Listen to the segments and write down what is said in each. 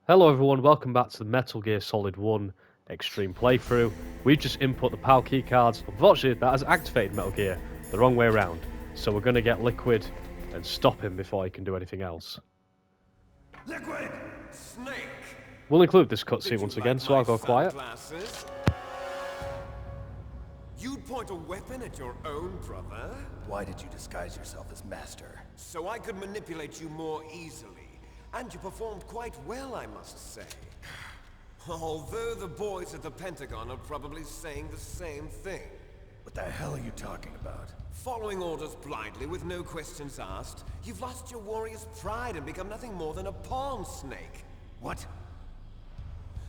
Hello everyone, welcome back to the Metal Gear Solid 1 Extreme playthrough. We've just input the PAL key cards. Unfortunately, that has activated Metal Gear the wrong way around. So we're going to get Liquid and stop him before he can do anything else. Liquid! Snake! We'll include this cutscene Did you once again, like so my I'll go quiet. sunglasses? You'd point a weapon at your own brother? Why did you disguise yourself as Master? So I could manipulate you more easily. And you performed quite well, I must say. Although the boys at the Pentagon are probably saying the same thing. What the hell are you talking about? Following orders blindly with no questions asked, you've lost your warrior's pride and become nothing more than a pawn, Snake. What?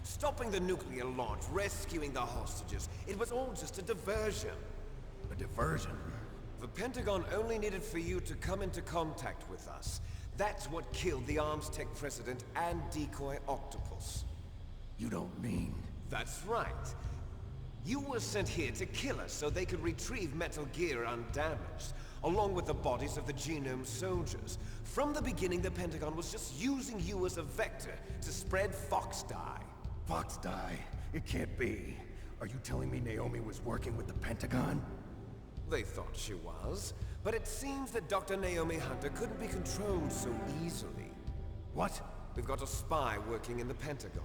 Stopping the nuclear launch, rescuing the hostages, it was all just a diversion. A diversion? The Pentagon only needed for you to come into contact with us. That's what killed the ArmsTech president and decoy Octopus. You don't mean... That's right. You were sent here to kill us so they could retrieve Metal Gear undamaged, along with the bodies of the Genome soldiers. From the beginning, the Pentagon was just using you as a vector to spread Fox Die. Fox Die? It can't be. Are you telling me Naomi was working with the Pentagon? They thought she was, but it seems that Dr. Naomi Hunter couldn't be controlled so easily. What? We've got a spy working in the Pentagon.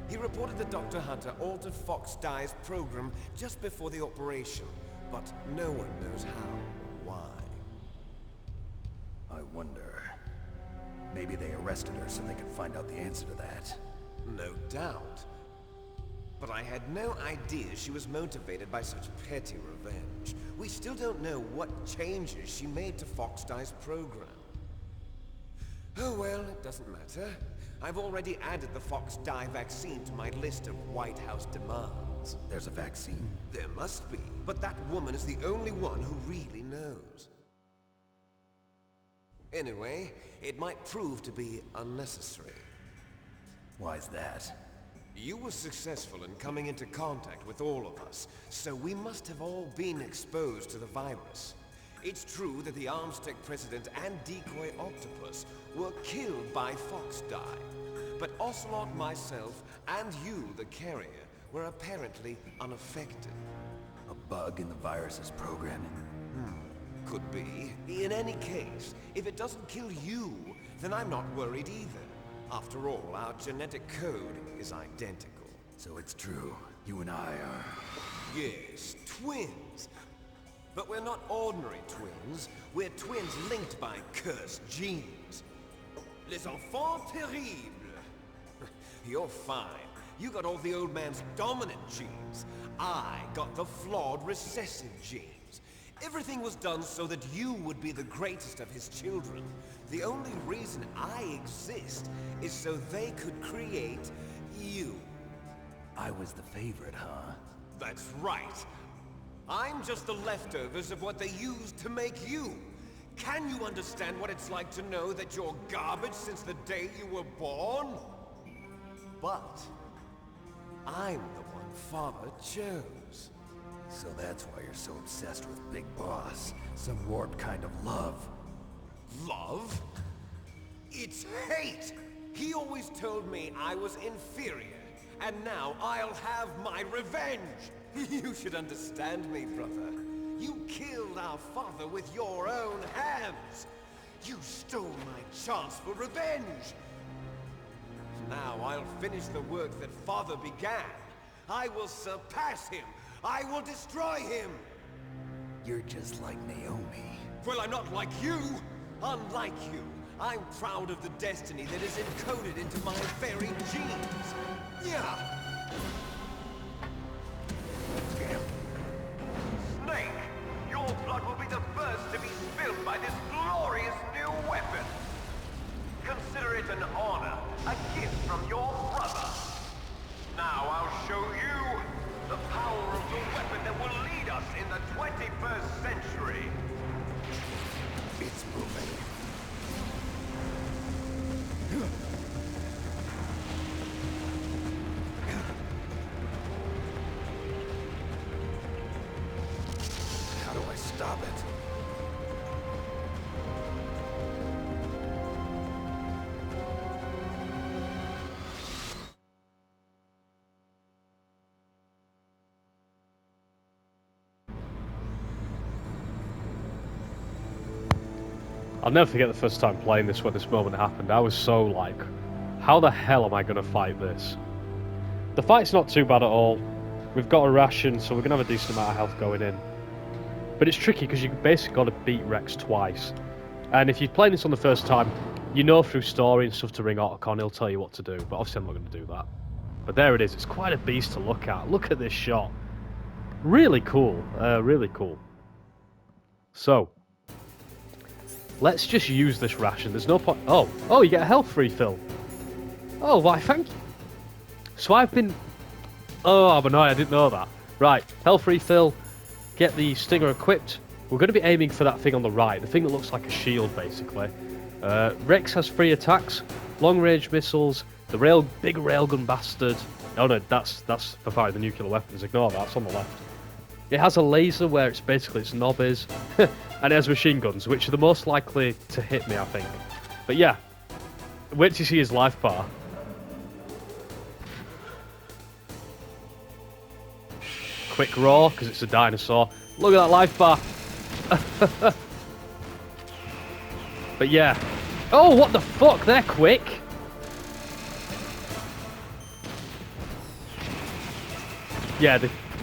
He reported that Dr. Hunter altered Fox Die's program just before the operation, but no one knows how or why. I wonder... Maybe they arrested her so they could find out the answer to that. No doubt. But I had no idea she was motivated by such petty revenge. We still don't know what changes she made to Fox Die's program. Oh well, it doesn't matter. I've already added the Fox Die vaccine to my list of White House demands. There's a vaccine? There must be, but that woman is the only one who really knows. Anyway, it might prove to be unnecessary. Why's that? You were successful in coming into contact with all of us, so we must have all been exposed to the virus. It's true that the ArmsTech president and decoy Octopus were killed by Fox Die, but Ocelot, myself, and you, the carrier, were apparently unaffected. A bug in the virus's programming? Could be. In any case, if it doesn't kill you, then I'm not worried either. After all, our genetic code is identical. So it's true. You and I are... Yes, twins. But we're not ordinary twins. We're twins linked by cursed genes. Les enfants terribles. You're fine. You got all the old man's dominant genes. I got the flawed recessive genes. Everything was done so that you would be the greatest of his children. The only reason I exist is so they could create you. I was the favorite, huh? That's right. I'm just the leftovers of what they used to make you. Can you understand what it's like to know that you're garbage since the day you were born? But I'm the one Father chose. So that's why you're so obsessed with Big Boss. Some warped kind of love. Love? It's hate! He always told me I was inferior, and now I'll have my revenge! You should understand me, brother. You killed our father with your own hands! You stole my chance for revenge! Now I'll finish the work that Father began. I will surpass him! I will destroy him! You're just like Naomi. Well, I'm not like you! Unlike you, I'm proud of the destiny that is encoded into my very genes. Yeah! Snake, your blood will be the first to be spilled by this glorious new weapon. Consider it an honor, a gift from your brother. Now I'll show you the power of the weapon that will lead us in the 21st century. It's moving. How do I stop it? I'll never forget the first time playing this when this moment happened. I was so like, how the hell am I going to fight this? The fight's not too bad at all. We've got a ration, so we're going to have a decent amount of health going in. But it's tricky because you've basically got to beat Rex twice. And if you're playing this on the first time, you know through story and stuff to ring Otacon, he'll tell you what to do. But obviously I'm not going to do that. But there it is. It's quite a beast to look at. Look at this shot. Really cool. Really cool. So, let's just use this ration. There's no point... Oh, you get a health refill. Oh, why, thank you. So I've been... Oh, I'm annoyed. I didn't know that. Right, health refill. Get the stinger equipped. We're going to be aiming for that thing on the right. The thing that looks like a shield, basically. Rex has 3 attacks. Long-range missiles. The big railgun bastard. Oh no, that's for firing the nuclear weapons. Ignore that. It's on the left. It has a laser where it's basically its knob is. And it has machine guns, which are the most likely to hit me, I think. But yeah. Wait till you see his life bar. Quick roar, because it's a dinosaur. Look at that life bar. But yeah. Oh, what the fuck? They're quick. Yeah,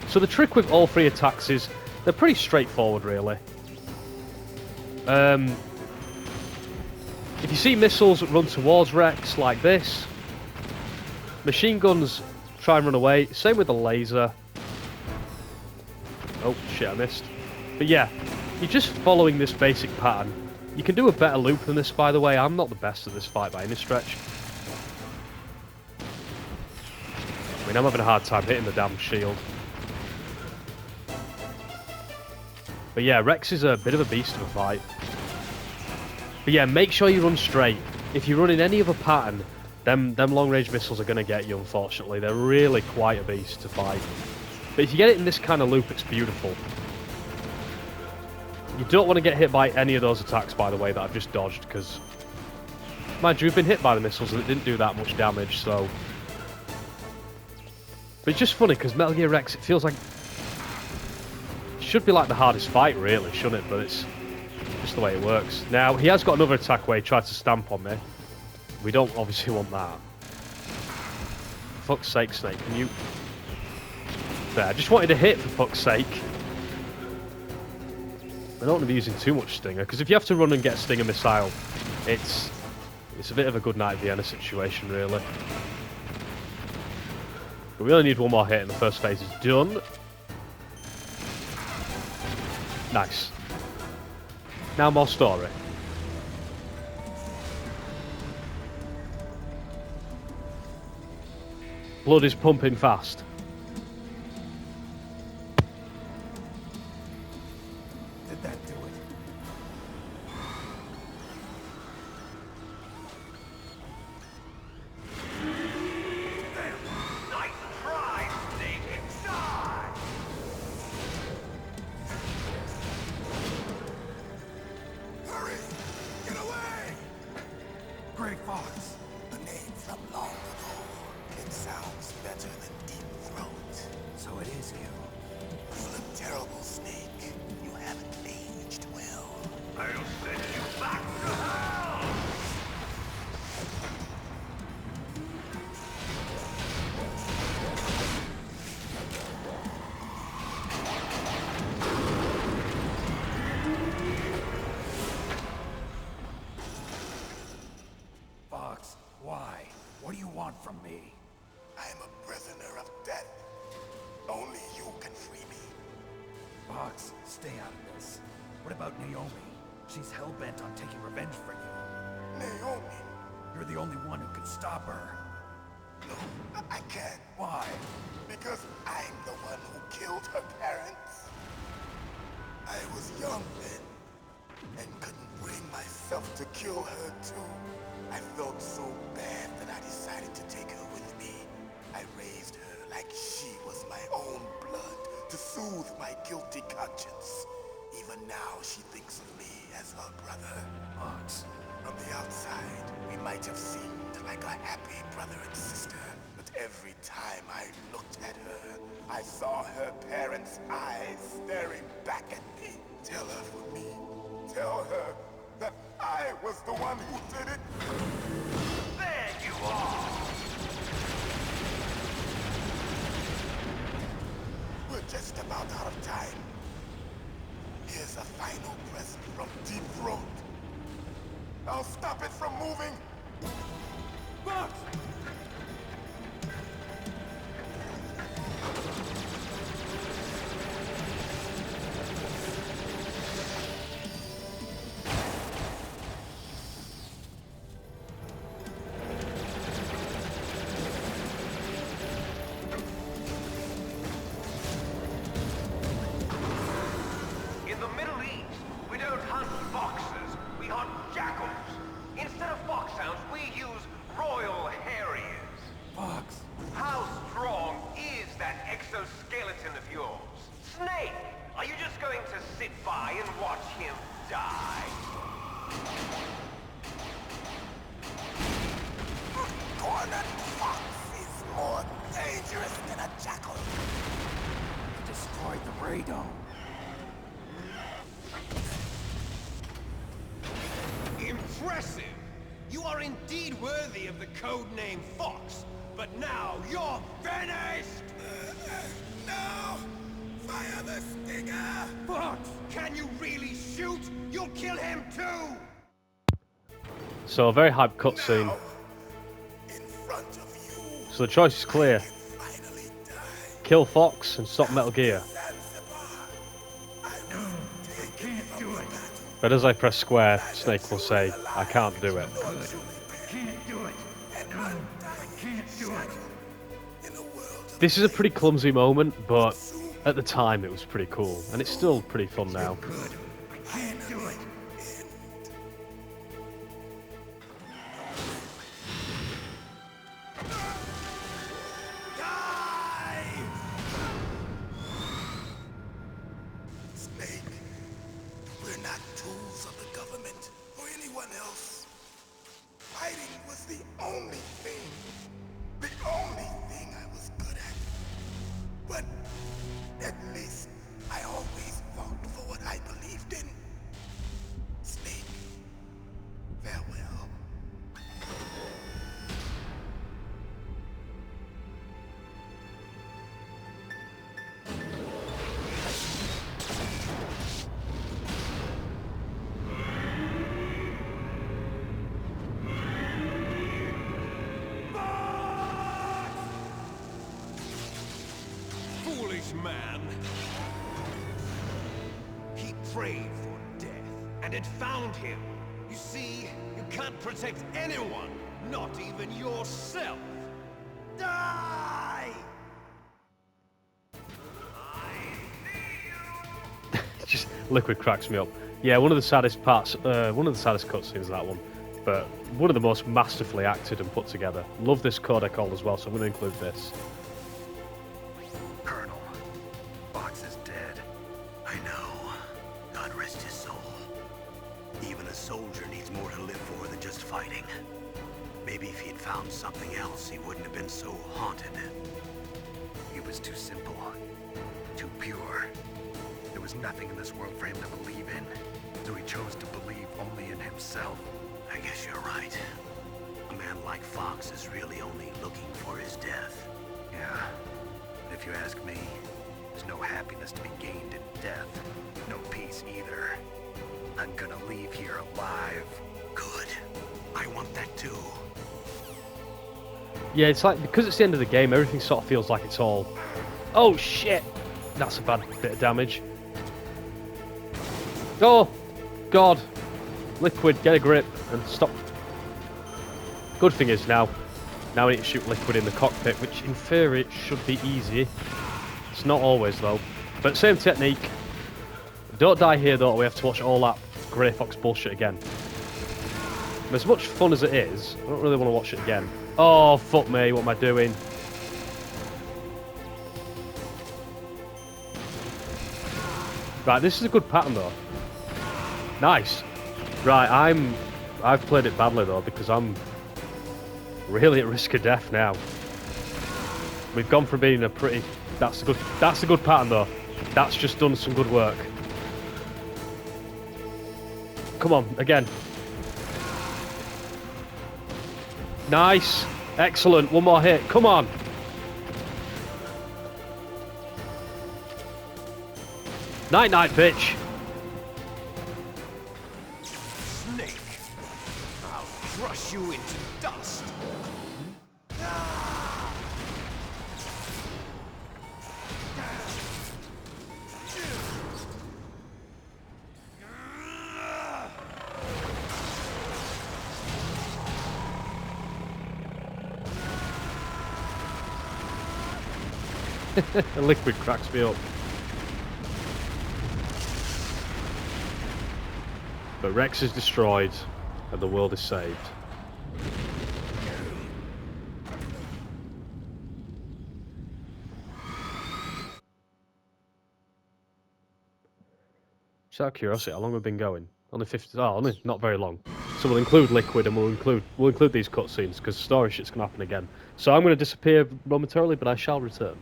so the trick with all 3 attacks is they're pretty straightforward, really. If you see missiles run towards Rex like this, machine guns try and run away. Same with the laser. Oh, shit, I missed. But yeah, you're just following this basic pattern. You can do a better loop than this, by the way. I'm not the best at this fight by any stretch. I mean, I'm having a hard time hitting the damn shield. But yeah, Rex is a bit of a beast of a fight. But yeah, make sure you run straight. If you run in any other pattern, them long-range missiles are going to get you, unfortunately. They're really quite a beast to fight. But if you get it in this kind of loop, it's beautiful. You don't want to get hit by any of those attacks, by the way, that I've just dodged, because... Mind you, we've been hit by the missiles and it didn't do that much damage, so... But it's just funny, because Metal Gear Rex, it feels like... It should be like the hardest fight, really, shouldn't it? But it's just the way it works. Now, he has got another attack where he tried to stamp on me. We don't obviously want that. For fuck's sake, Snake, can you... There, I just wanted to hit, for fuck's sake. I don't want to be using too much Stinger, because if you have to run and get a Stinger missile, it's a bit of a good night at Vienna situation, really. But we only need one more hit and the first phase is done. Nice. Now more story. Blood is pumping fast. Did that do it? Nice try, Snake! Die! Hurry! Get away! Grey Fox. The name from long ago. It sounds better than Deep Throat. So it is you. You look terrible, Snake. You haven't aged well. I'll send you back to hell! Fox, why? What do you want from me? I am a prisoner of death. Only you can free me. Fox, stay out of this. What about Naomi? She's hell-bent on taking revenge for you. Naomi? You're the only one who can stop her. No, I can't. Why? Because I'm the one who killed her parents. I was young then, and couldn't bring myself to kill her too. I felt so bad that I decided to take her with me. I raised her like she was my own blood to soothe my guilty conscience. Even now, she thinks of me as her brother. Fox, from the outside, we might have seemed like a happy brother and sister. But every time I looked at her, I saw her parents' eyes staring back at me. Tell her for me. Tell her that I was the one who did it? There you are! We're just about out of time. Here's a final present from Deep Throat. I'll stop it from moving. Fox! In the Middle East, we don't hunt foxes, we hunt jackals. Instead of foxhounds, we use royal harriers. Fox! How strong is that exoskeleton of yours? Snake, are you just going to sit by and watch him die? Cornered Fox is more dangerous than a jackal. He destroyed the radome. Impressive! You are indeed worthy of the codename Fox, but now you're finished! No! Fire the stinger! Fox, can you really shoot? You'll kill him too! So a very hyped cutscene. Now, in front of you, So the choice is clear. finally die. Kill Fox and stop Metal Gear. Can't do it. But as I press square, Snake will say, I can't do it. Can't do it. I can't do it. In a world This is a pretty clumsy moment, but at the time it was pretty cool. And it's still pretty fun now. can't do it. Snake, we're not tools of the government or anyone else. Fighting was the only thing I was good at. But at least I always fought for what I believed in. Snake, farewell. Foolish man! He prayed for death, and it found him. You see, you can't protect anyone, not even yourself. Die! Just Liquid cracks me up. Yeah, one of the saddest parts, one of the saddest cutscenes, that one. But one of the most masterfully acted and put together. Love this codec all as well, so I'm going to include this. Colonel, Fox is dead. I know. God rest his soul. Even a soldier needs more to live for than just fighting. Maybe if he'd found something else, he wouldn't have been so haunted. He was too simple, too pure. There was nothing in this world for him to believe in, so he chose to believe only in himself. I guess you're right. A man like Fox is really only looking for his death. Yeah. But if you ask me, there's no happiness to be gained in death. No peace either. I'm gonna leave here alive. Good. I want that too. Yeah, it's like, because it's the end of the game, everything sort of feels like it's all... Oh, shit! That's a bad bit of damage. Oh, God. Liquid, get a grip and stop. Good thing is now we need to shoot Liquid in the cockpit, which in theory should be easy. It's not always though. But same technique. Don't die here though, we have to watch all that Grey Fox bullshit again. And as much fun as it is, I don't really want to watch it again. Oh, fuck me, what am I doing? Right, this is a good pattern though. Nice. Right, I've played it badly though, because I'm really at risk of death now. We've gone from being a pretty... That's a good pattern though. That's just done some good work. Come on, again. Nice. Excellent. One more hit. Come on. Night, night, bitch. Snake! I'll crush you into dust! The liquid cracks me up. But Rex is destroyed, and the world is saved. Just out of curiosity, how long have we been going? Only 50. Oh, only not very long. So we'll include Liquid, and we'll include these cutscenes because story shit's gonna happen again. So I'm gonna disappear momentarily, but I shall return.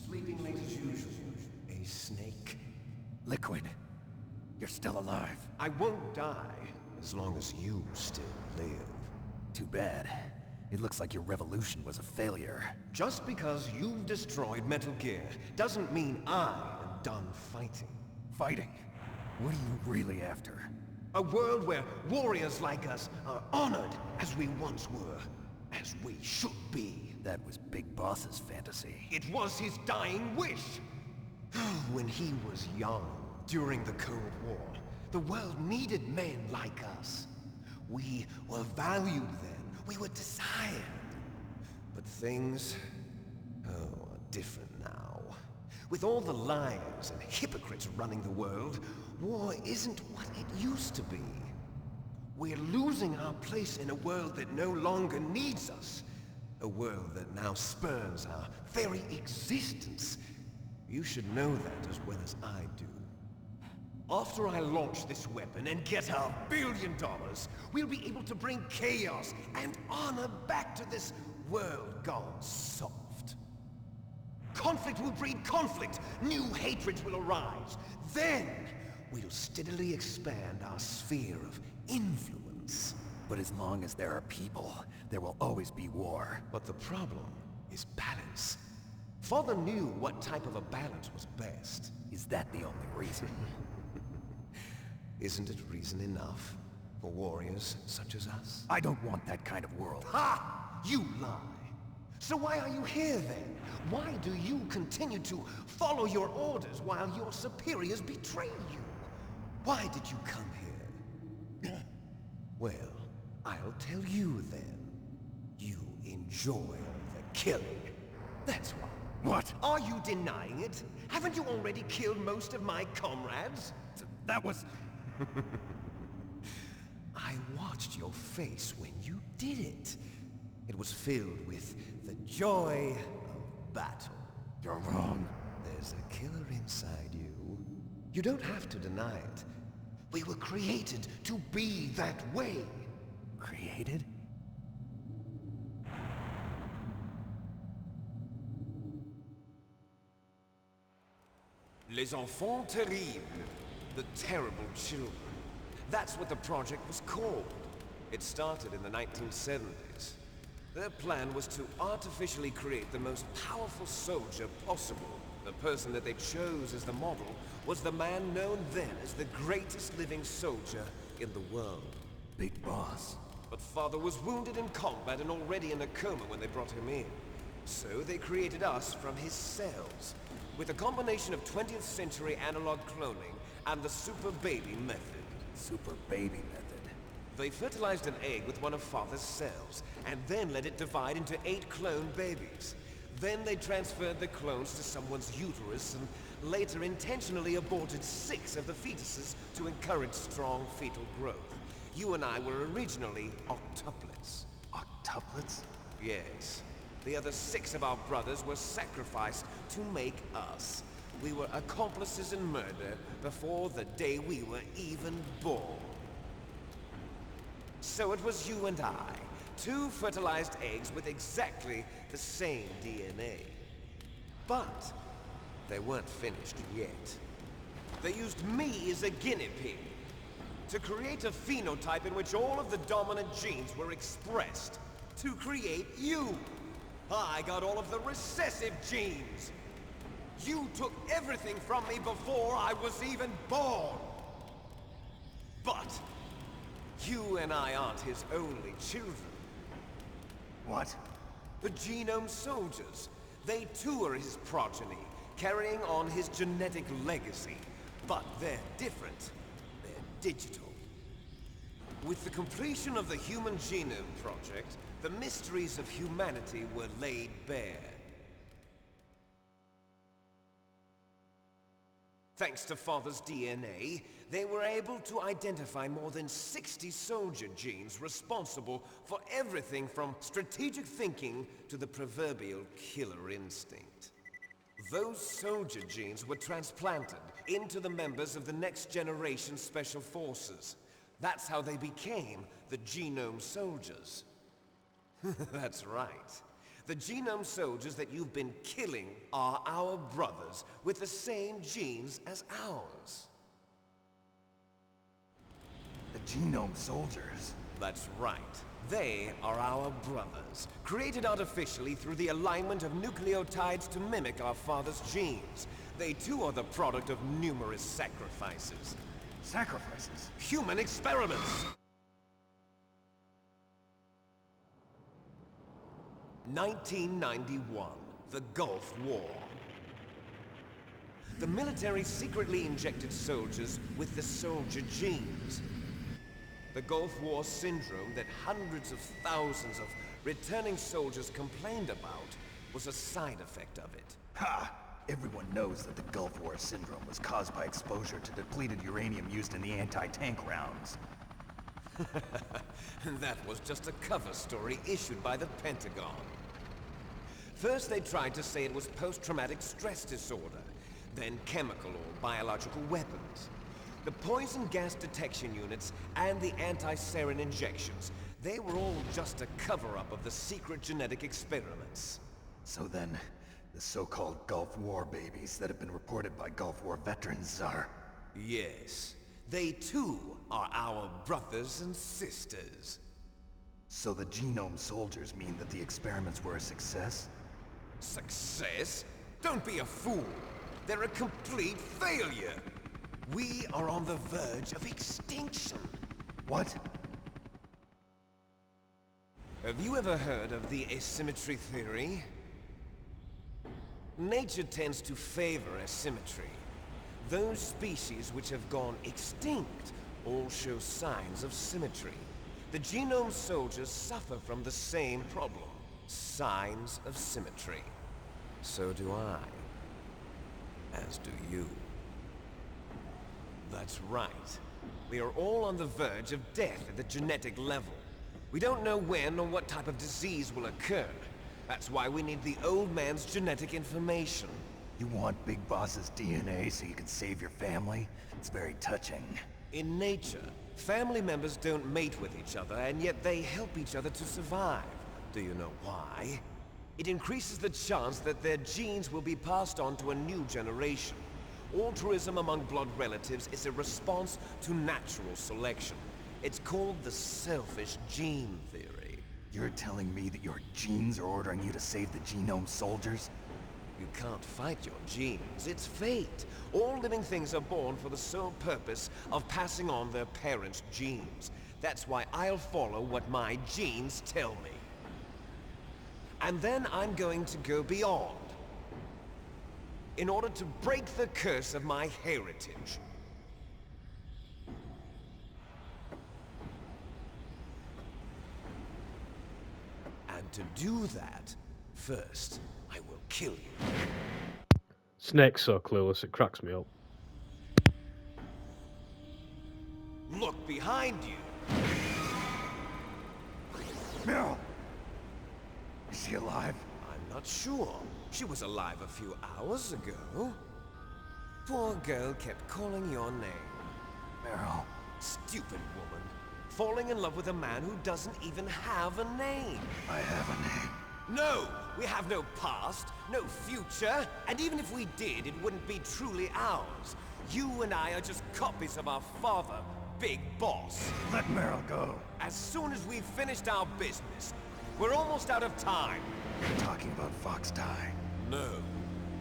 Sleeping late as usual. A snake. Liquid, you're still alive. I won't die as long as you still live. Too bad. It looks like your revolution was a failure. Just because you've destroyed Metal Gear doesn't mean I am done fighting. Fighting? What are you really after? A world where warriors like us are honored as we once were, as we should be. That was Big Boss's fantasy. It was his dying wish. When he was young, during the Cold War, the world needed men like us. We were valued then. We were desired. But things, are different now. With all the liars and hypocrites running the world, war isn't what it used to be. We're losing our place in a world that no longer needs us. A world that now spurns our very existence. You should know that as well as I do. After I launch this weapon and get our $1 billion, we'll be able to bring chaos and honor back to this world gone soft. Conflict will breed conflict. New hatreds will arise. Then, we'll steadily expand our sphere of influence. But as long as there are people, there will always be war. But the problem is balance. Father knew what type of a balance was best. Is that the only reason? Isn't it reason enough for warriors such as us? I don't want that kind of world. Ha! You lie. So why are you here then? Why do you continue to follow your orders while your superiors betray you? Why did you come here? Well, I'll tell you then. You enjoy the killing. That's why. What? Are you denying it? Haven't you already killed most of my comrades? That was... I watched your face when you did it. It was filled with the joy of battle. You're wrong. There's a killer inside you. You don't have to deny it. We were created to be that way. Created? Les Enfants Terribles. The Terrible Children. That's what the project was called. It started in the 1970s. Their plan was to artificially create the most powerful soldier possible. The person that they chose as the model was the man known then as the greatest living soldier in the world. Big Boss. But Father was wounded in combat and already in a coma when they brought him in. So they created us from his cells, with a combination of 20th century analog cloning and the Super Baby method. Super Baby method. They fertilized an egg with one of Father's cells, and then let it divide into 8 clone babies. Then they transferred the clones to someone's uterus, and later intentionally aborted 6 of the fetuses to encourage strong fetal growth. You and I were originally octuplets. Octuplets? Yes. The other 6 of our brothers were sacrificed to make us. We were accomplices in murder before the day we were even born. So it was you and I, two fertilized eggs with exactly the same DNA. But they weren't finished yet. They used me as a guinea pig to create a phenotype in which all of the dominant genes were expressed. To create you! I got all of the recessive genes! You took everything from me before I was even born! But you and I aren't his only children. What? The Genome Soldiers. They too are his progeny, carrying on his genetic legacy. But they're different. They're digital. With the completion of the Human Genome Project, the mysteries of humanity were laid bare. Thanks to Father's DNA, they were able to identify more than 60 soldier genes responsible for everything from strategic thinking to the proverbial killer instinct. Those soldier genes were transplanted into the members of the next generation Special Forces. That's how they became the Genome Soldiers. That's right. The Genome Soldiers that you've been killing are our brothers with the same genes as ours. The Genome Soldiers? That's right. They are our brothers, created artificially through the alignment of nucleotides to mimic our father's genes. They too are the product of numerous sacrifices. Sacrifices? Human experiments! 1991, the Gulf War. The military secretly injected soldiers with the soldier genes. The Gulf War syndrome that hundreds of thousands of returning soldiers complained about was a side effect of it. Ha! Everyone knows that the Gulf War syndrome was caused by exposure to depleted uranium used in the anti-tank rounds. That was just a cover story issued by the Pentagon. First they tried to say it was post-traumatic stress disorder, then chemical or biological weapons. The poison gas detection units and the anti-sarin injections, they were all just a cover-up of the secret genetic experiments. So then, the so-called Gulf War babies that have been reported by Gulf War veterans are... Yes. They too are our brothers and sisters. So the Genome Soldiers mean that the experiments were a success? Success? Don't be a fool. They're a complete failure. We are on the verge of extinction. What? Have you ever heard of the asymmetry theory? Nature tends to favor asymmetry. Those species which have gone extinct all show signs of symmetry. The Genome Soldiers suffer from the same problem. Signs of symmetry. So do I. As do you. That's right. We are all on the verge of death at the genetic level. We don't know when or what type of disease will occur. That's why we need the old man's genetic information. You want Big Boss's DNA so you can save your family? It's very touching. In nature, family members don't mate with each other, and yet they help each other to survive. Do you know why? It increases the chance that their genes will be passed on to a new generation. Altruism among blood relatives is a response to natural selection. It's called the selfish gene theory. You're telling me that your genes are ordering you to save the Genome Soldiers? You can't fight your genes. It's fate. All living things are born for the sole purpose of passing on their parents' genes. That's why I'll follow what my genes tell me. And then I'm going to go beyond. In order to break the curse of my heritage. And to do that, first, I will kill you. Snake's so clueless, it cracks me up. Look behind you. Meryl! Is she alive? I'm not sure. She was alive a few hours ago. Poor girl kept calling your name. Meryl. Stupid woman. Falling in love with a man who doesn't even have a name. I have a name. No! We have no past, no future, and even if we did, it wouldn't be truly ours. You and I are just copies of our father, Big Boss. Let Meryl go. As soon as we've finished our business, we're almost out of time. You're talking about Fox Die. No.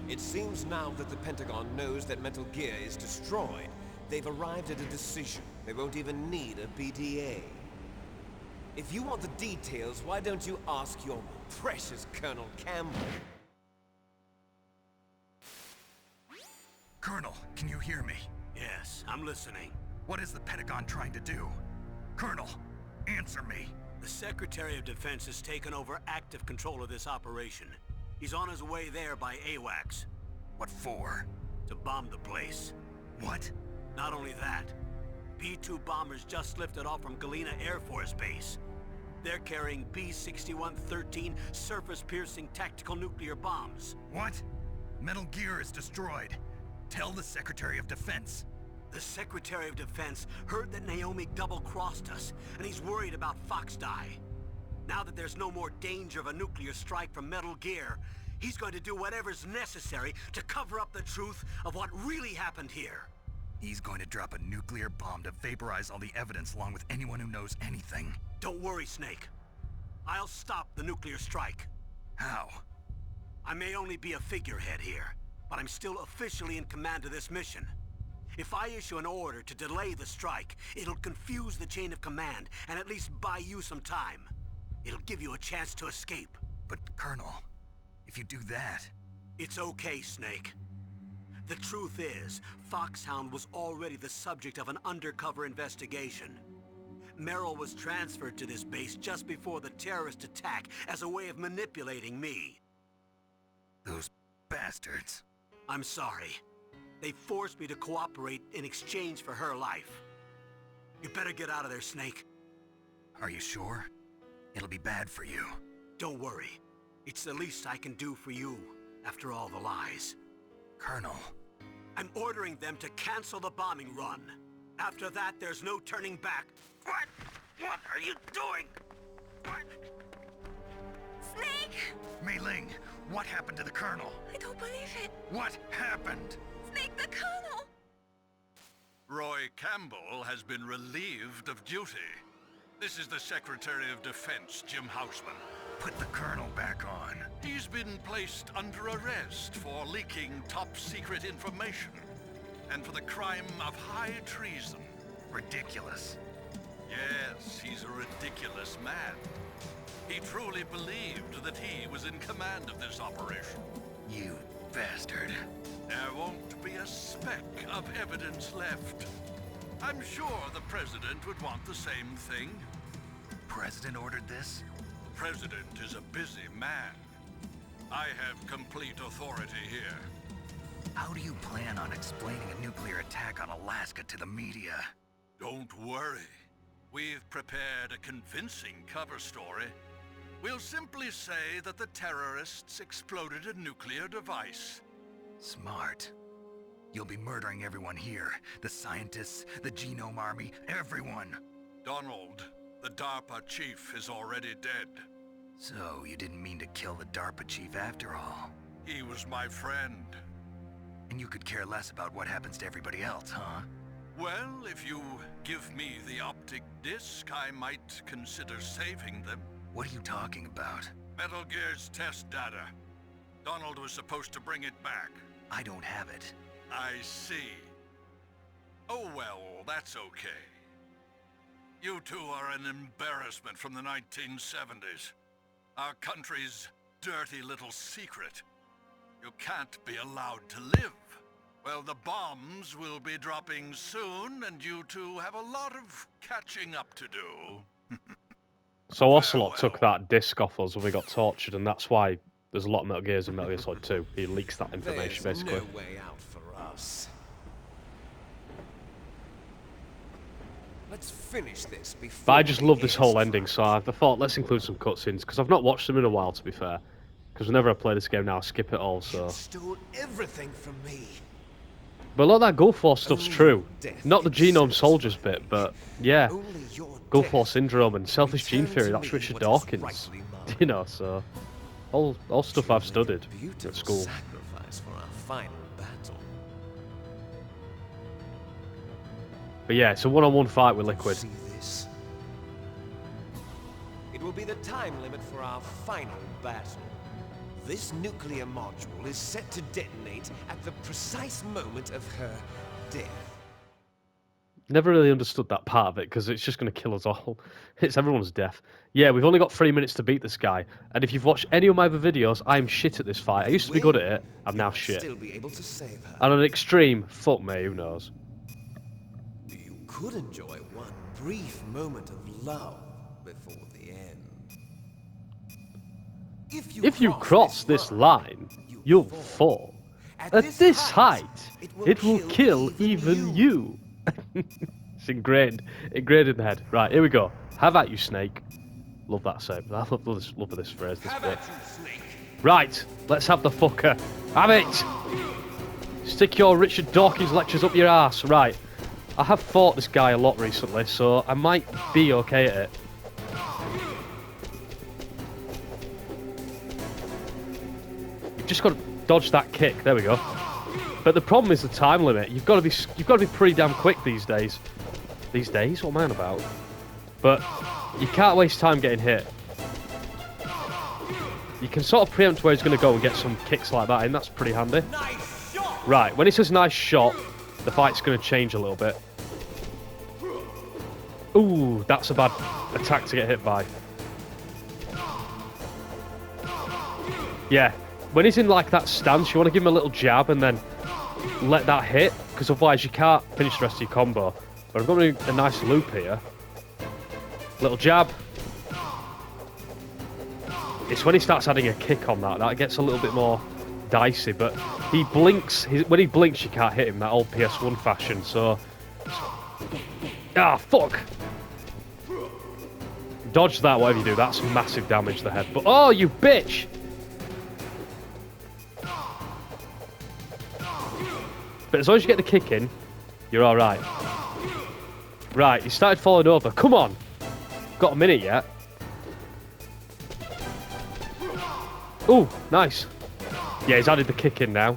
It seems now that the Pentagon knows that Metal Gear is destroyed. They've arrived at a decision. They won't even need a BDA. If you want the details, why don't you ask your precious Colonel Campbell? Colonel, can you hear me? Yes, I'm listening. What is the Pentagon trying to do? Colonel, answer me. The Secretary of Defense has taken over active control of this operation. He's on his way there by AWACS. What for? To bomb the place. What? Not only that, B-2 bombers just lifted off from Galena Air Force Base. They're carrying B-6113 surface-piercing tactical nuclear bombs. What? Metal Gear is destroyed. Tell the Secretary of Defense. The Secretary of Defense heard that Naomi double-crossed us, and he's worried about Fox Die. Now that there's no more danger of a nuclear strike from Metal Gear, he's going to do whatever's necessary to cover up the truth of what really happened here. He's going to drop a nuclear bomb to vaporize all the evidence along with anyone who knows anything. Don't worry, Snake. I'll stop the nuclear strike. How? I may only be a figurehead here, but I'm still officially in command of this mission. If I issue an order to delay the strike, it'll confuse the chain of command and at least buy you some time. It'll give you a chance to escape. But, Colonel, if you do that... It's okay, Snake. The truth is, Foxhound was already the subject of an undercover investigation. Meryl was transferred to this base just before the terrorist attack as a way of manipulating me. Those bastards. I'm sorry. They forced me to cooperate in exchange for her life. You better get out of there, Snake. Are you sure? It'll be bad for you. Don't worry. It's the least I can do for you, after all the lies. Colonel. I'm ordering them to cancel the bombing run. After that, there's no turning back. What? What are you doing? What? Snake! Mei Ling, what happened to the Colonel? I don't believe it. What happened? Snake the Colonel! Roy Campbell has been relieved of duty. This is the Secretary of Defense, Jim Houseman. Put the Colonel back on. He's been placed under arrest for leaking top-secret information and for the crime of high treason. Ridiculous. Yes, he's a ridiculous man. He truly believed that he was in command of this operation. You bastard. There won't be a speck of evidence left. I'm sure the President would want the same thing. President ordered this? President is a busy man. I have complete authority here. How do you plan on explaining a nuclear attack on Alaska to the media? Don't worry. We've prepared a convincing cover story. We'll simply say that the terrorists exploded a nuclear device. Smart. You'll be murdering everyone here. The scientists, the Genome Army, everyone. Donald, the DARPA chief, is already dead. So, you didn't mean to kill the DARPA chief after all. He was my friend. And you could care less about what happens to everybody else, huh? Well, if you give me the optic disc, I might consider saving them. What are you talking about? Metal Gear's test data. Donald was supposed to bring it back. I don't have it. I see. Oh well, that's okay. You two are an embarrassment from the 1970s. Our country's dirty little secret. You can't be allowed to live. Well, the bombs will be dropping soon, and you two have a lot of catching up to do. So Ocelot took that disc off us when we got tortured, and that's why there's a lot of Metal Gears in Metal Gear Solid 2. He leaks that information, There's basically. no way out for us. Let's finish this before. But I just we love this get whole struck. ending, so I thought let's include some cutscenes, because I've not watched them in a while, to be fair. Because whenever I play this game now, I skip it all, so... You stole everything from me. But a lot of that Gulf War stuff's Only true. death Not the can genome satisfy soldiers me. bit, but yeah. Only your Gulf death War syndrome and selfish gene return theory, to that's me Richard what is Dawkins. rightfully mine. You know, so all stuff I've Truly a studied beautiful at school. sacrifice for our final battle. But yeah, it's a one-on-one fight with Liquid. See this? It will be the time limit for our final battle. This nuclear module is set to detonate at the precise moment of her death. Never really understood that part of it because it's just going to kill us all. It's everyone's death. Yeah, we've only got 3 minutes to beat this guy. And if you've watched any of my other videos, I'm shit at this fight. I used to be good at it. I'm now shit. Still be able to save her. And on an extreme, fuck me, who knows? You could enjoy one brief moment of love before the end. If you cross this line, you'll fall. At this height, it will kill even you. It's ingrained in the head. Right, here we go. Have at you, Snake. Love that saying. I love this phrase. This bit. Right, let's have the fucker. Have it. Stick your Richard Dawkins lectures up your ass. Right, I have fought this guy a lot recently, so I might be okay at it. You've just got to dodge that kick. There we go. But the problem is the time limit. You've got to be pretty damn quick these days. These days? What am I on about? But you can't waste time getting hit. You can sort of preempt where he's going to go and get some kicks like that, and that's pretty handy. Right, when he says nice shot, the fight's going to change a little bit. Ooh, that's a bad attack to get hit by. Yeah, when he's in like that stance, you want to give him a little jab and then let that hit, because otherwise you can't finish the rest of your combo. But I've got a nice loop here. Little jab. It's when he starts adding a kick on that gets a little bit more dicey, but he blinks. When he blinks, you can't hit him, that old PS1 fashion, so... Ah, fuck! Dodge that, whatever you do, that's massive damage to the head. But, oh, you bitch! But as long as you get the kick in, you're alright. Right, he started falling over. Come on! Got a minute yet. Ooh, nice. Yeah, he's added the kick in now.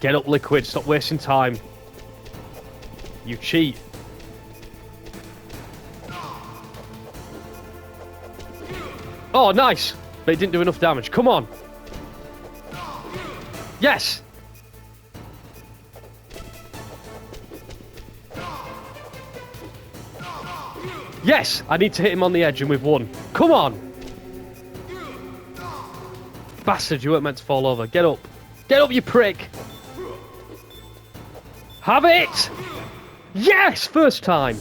Get up, Liquid. Stop wasting time. You cheat. Oh, nice. But he didn't do enough damage. Come on. Yes. Yes, I need to hit him on the edge and we've won. Come on. Bastard, you weren't meant to fall over. Get up. Get up, you prick. Have it. Yes, first time.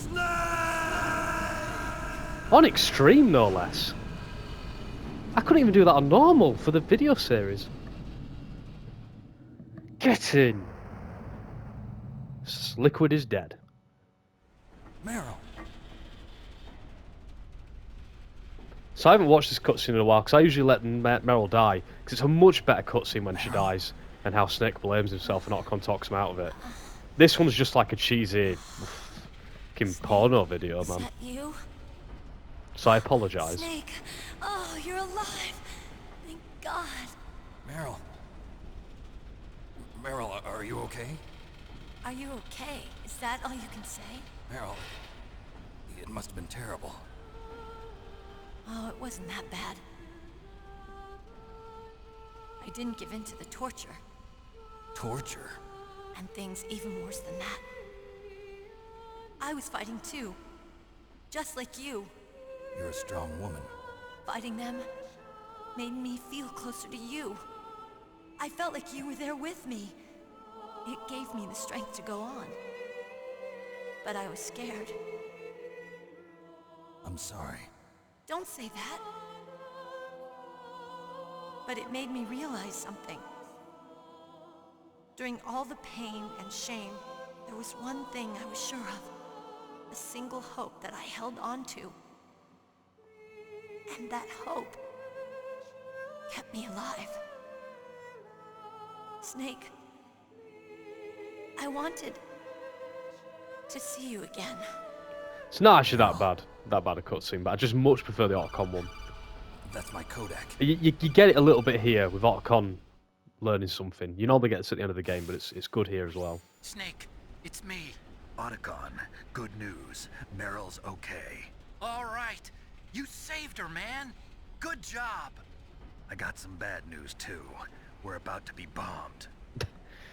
On extreme, no less. I couldn't even do that on normal for the video series. Get in. Liquid is dead. Meryl. So I haven't watched this cutscene in a while, because I usually let Meryl die, because it's a much better cutscene when she dies, and how Snake blames himself and Otacon talks him out of it. This one's just like a cheesy fucking porno video, Is man. that you? So I apologise. Snake. Oh, you're alive. Thank God. Meryl. Meryl, are you okay? Are you okay? Is that all you can say? Meryl, it must have been terrible. Oh, it wasn't that bad. I didn't give in to the torture. Torture? And things even worse than that. I was fighting too. Just like you. You're a strong woman. Fighting them made me feel closer to you. I felt like you were there with me. It gave me the strength to go on. But I was scared. I'm sorry. Don't say that. But it made me realize something. During all the pain and shame, there was one thing I was sure of. A single hope that I held on to. And that hope kept me alive. Snake, I wanted to see you again. It's not actually that bad a cutscene, but I just much prefer the Otacon one. That's my Kodak. You get it a little bit here with Otacon learning something. You normally get this at the end of the game, but it's good here as well. Snake, it's me. Otacon, good news. Meryl's okay. All right. You saved her, man. Good job. I got some bad news, too. We're about to be bombed.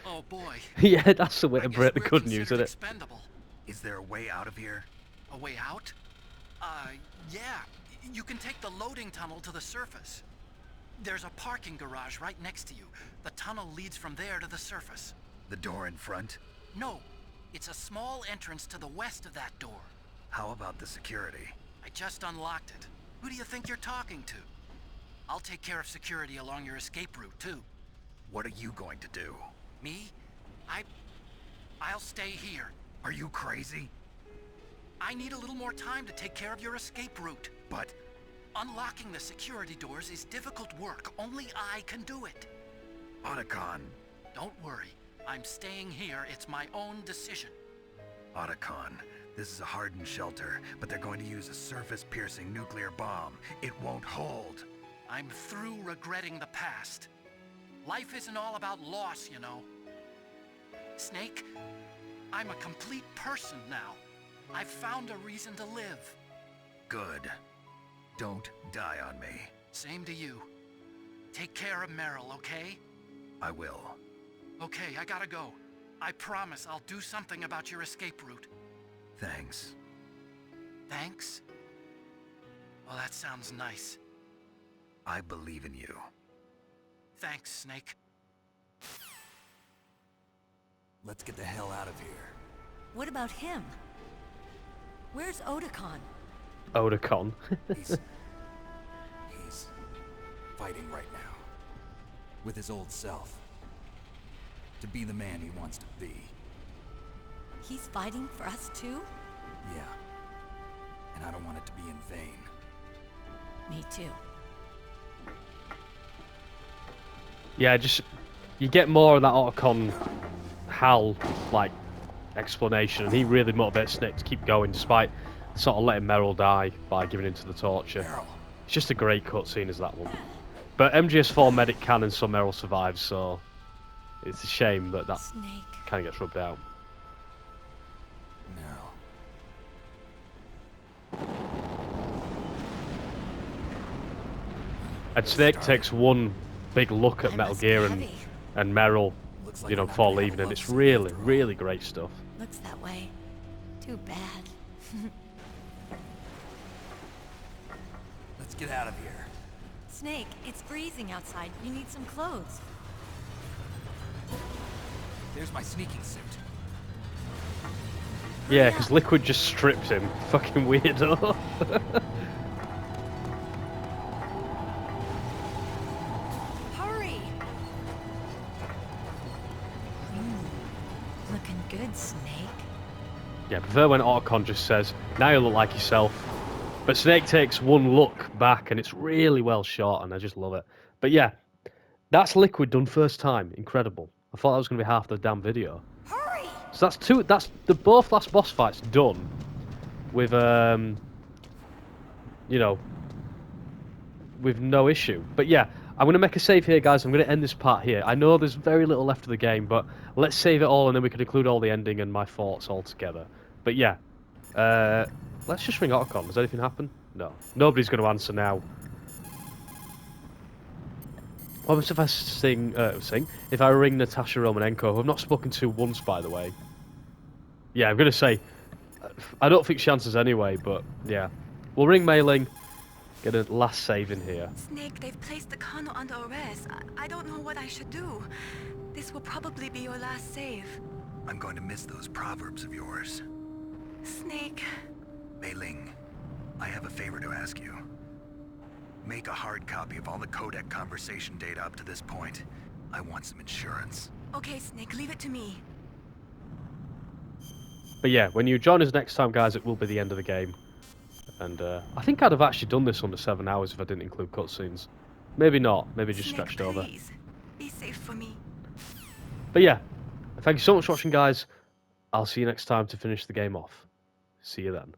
Oh, boy. Yeah, that's the way I to guess break the we're good news, considered isn't it? expendable. Is there a way out of here? A way out? Yeah. You can take the loading tunnel to the surface. There's a parking garage right next to you. The tunnel leads from there to the surface. The door in front? No, it's a small entrance to the west of that door. How about the security? I just unlocked it. Who do you think you're talking to? I'll take care of security along your escape route, too. What are you going to do? Me? I'll stay here. Are you crazy? I need a little more time to take care of your escape route. But Unlocking the security doors is difficult work. Only I can do it. Otacon. Don't worry. I'm staying here. It's my own decision. Otacon, this is a hardened shelter, but they're going to use a surface-piercing nuclear bomb. It won't hold. I'm through regretting the past. Life isn't all about loss, you know. Snake, I'm a complete person now. I've found a reason to live. Good. Don't die on me. Same to you. Take care of Meryl, okay? I will. Okay, I gotta go. I promise I'll do something about your escape route. Thanks. Thanks? Well, that sounds nice. I believe in you. Thanks, Snake. Let's get the hell out of here. What about him? Where's Otacon? Otacon. He's fighting right now. With his old self. To be the man he wants to be. He's fighting for us too? Yeah. And I don't want it to be in vain. Me too. Yeah, just you get more of that Otacon Hal like explanation, and he really motivates Snake to keep going despite sort of letting Meryl die by giving in to the torture. Meryl. It's just a great cutscene as that one. But MGS4 medic can, and so Meryl survives, so it's a shame that Snake. kind of gets rubbed out. Meryl. And Snake takes one big look at I Metal must Gear be and, heavy. and Meryl, Looks like you know, we're not before gonna have leaving, a and love it's scene really, after all. really great stuff. Looks that way. Too bad. Let's get out of here. Snake, it's freezing outside. You need some clothes. There's my sneaking suit. Yeah, because Liquid just stripped him. Fucking weirdo. Hurry! Looking good, Snake. Yeah, I prefer when Otacon just says, now you look like yourself. But Snake takes one look back and it's really well shot and I just love it. But yeah, that's Liquid done first time. Incredible. I thought that was going to be half the damn video. Hurry! So that's the both last boss fights done with, you know, with no issue. But yeah, I'm going to make a save here, guys. I'm going to end this part here. I know there's very little left of the game, but let's save it all and then we can include all the ending and my thoughts all together. But yeah, let's just ring Otacon. Does anything happen? No. Nobody's going to answer now. What happens if I if I ring Natasha Romanenko, who I've not spoken to once, by the way? Yeah, I'm going to say, I don't think she answers anyway, but yeah. We'll ring Mei Ling, get a last save in here. Snake, they've placed the Kano under arrest. I don't know what I should do. This will probably be your last save. I'm going to miss those proverbs of yours. Snake. Mei Ling, I have a favor to ask you. Make a hard copy of all the codec conversation data up to this point. I want some insurance. Okay, Snake, leave it to me. But yeah, when you join us next time, guys, it will be the end of the game. And I think I'd have actually done this under 7 hours if I didn't include cutscenes. Maybe not. Maybe just Snake, stretched over. please. Be safe for me. But yeah, Thank you so much for watching, guys. I'll see you next time to finish the game off. See you then.